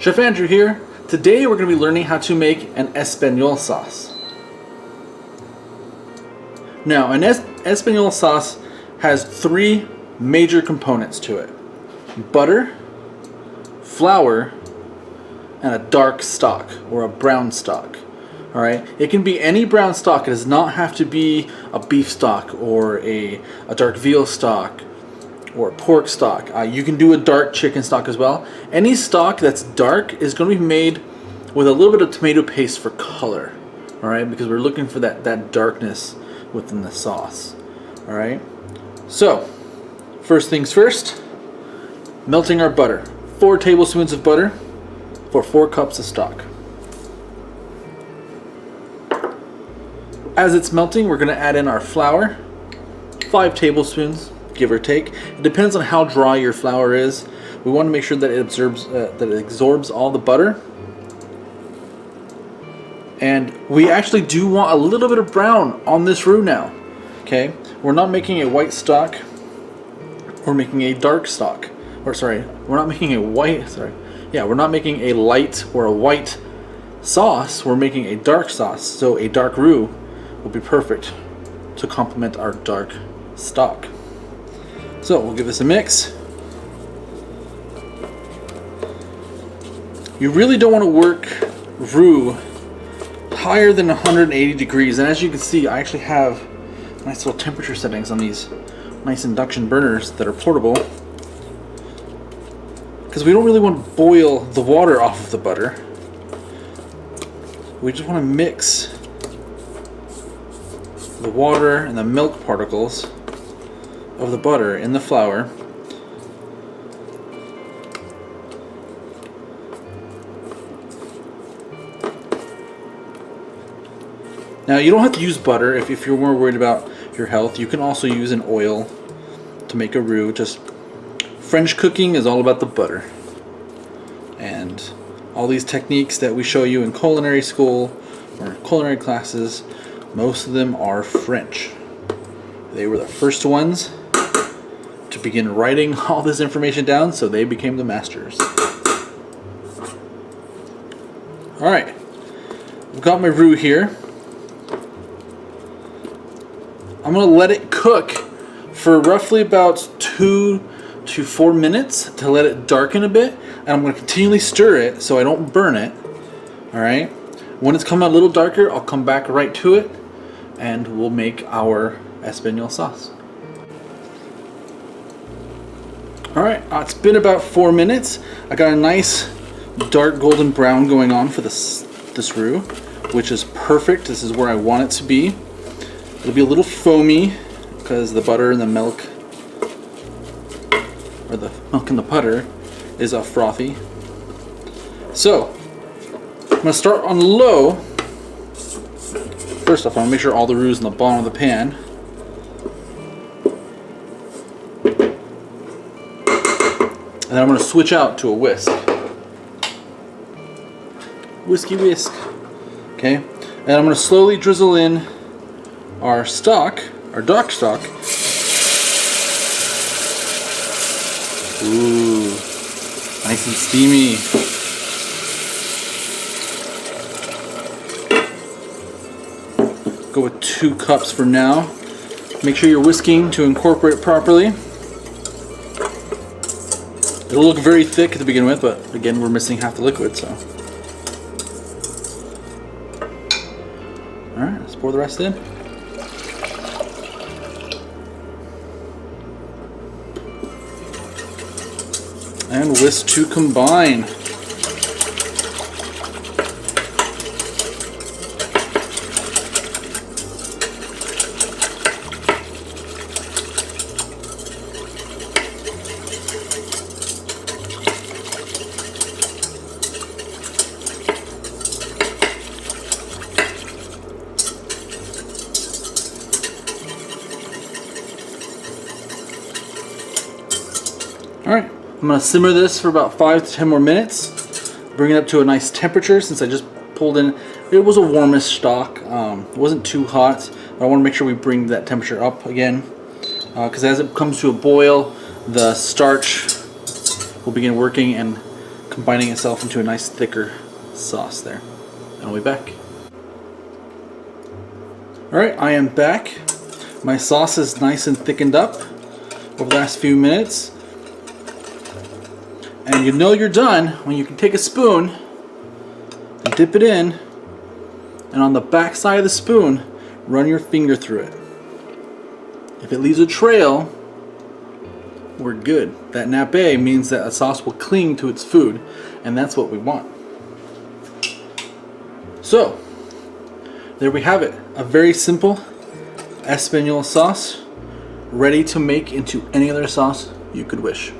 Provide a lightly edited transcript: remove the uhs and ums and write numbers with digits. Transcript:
Chef Andrew here. Today we're going to be learning how to make an Espagnole sauce. Now, an Espagnole sauce has three major components to it: butter, flour, and a dark stock or a brown stock. All right, it can be any brown stock. It does not have to be a beef stock or a dark veal stock or pork stock. You can do a dark chicken stock as well. Any stock that's dark is going to be made with a little bit of tomato paste for color. All right, because we're looking for that darkness within the sauce. All right, so first things first, melting our butter. 4 tablespoons of butter for 4 cups of stock. As it's melting, we're going to add in our flour, 5 tablespoons, give or take. It depends on how dry your flour is. We want to make sure that it absorbs all the butter. And we actually do want a little bit of brown on this roux now. Okay, we're not making a white stock. We're making a dark stock. Or sorry, we're not making a white. We're not making a light or a white sauce. We're making a dark sauce. So a dark roux will be perfect to complement our dark stock. So we'll give this a mix. You really don't want to work roux higher than 180 degrees, and as you can see, I actually have nice little temperature settings on these nice induction burners that are portable, because we don't really want to boil the water off of the butter. We just want to mix the water and the milk particles of the butter in the flour. Now, you don't have to use butter if you're more worried about your health. You can also use an oil to make a roux. Just French cooking is all about the butter. And all these techniques that we show you in culinary school or culinary classes, most of them are French. They were the first ones to begin writing all this information down, so they became the masters. Alright, I've got my roux here. I'm going to let it cook for roughly about 2 to 4 minutes to let it darken a bit, and I'm going to continually stir it so I don't burn it. Alright, when it's come out a little darker, I'll come back right to it and we'll make our Espagnole sauce. Alright, it's been about 4 minutes. I got a nice dark golden brown going on for this roux, which is perfect. This is where I want it to be. It'll be a little foamy because the butter and the milk, or the milk and the butter, is frothy. So I'm going to start on low. First off, I want to make sure all the roux is in the bottom of the pan. And then I'm going to switch out to a whisk. Whiskey whisk. Okay. And I'm going to slowly drizzle in our stock, our dark stock. Ooh, nice and steamy. Go with 2 cups for now. Make sure you're whisking to incorporate properly. It'll look very thick to begin with, but again, we're missing half the liquid, so. Alright, let's pour the rest in. And whisk to combine. Alright, I'm going to simmer this for about 5 to 10 more minutes. Bring it up to a nice temperature since I just pulled in. It was a warmish stock. It wasn't too hot. But I want to make sure we bring that temperature up again. Because as it comes to a boil, the starch will begin working and combining itself into a nice thicker sauce there. And I'll be back. Alright, I am back. My sauce is nice and thickened up over the last few minutes. And you know you're done when you can take a spoon and dip it in, and on the back side of the spoon, run your finger through it. If it leaves a trail, we're good. That nappe means that a sauce will cling to its food, and that's what we want. So, there we have it. A very simple Espagnole sauce, ready to make into any other sauce you could wish.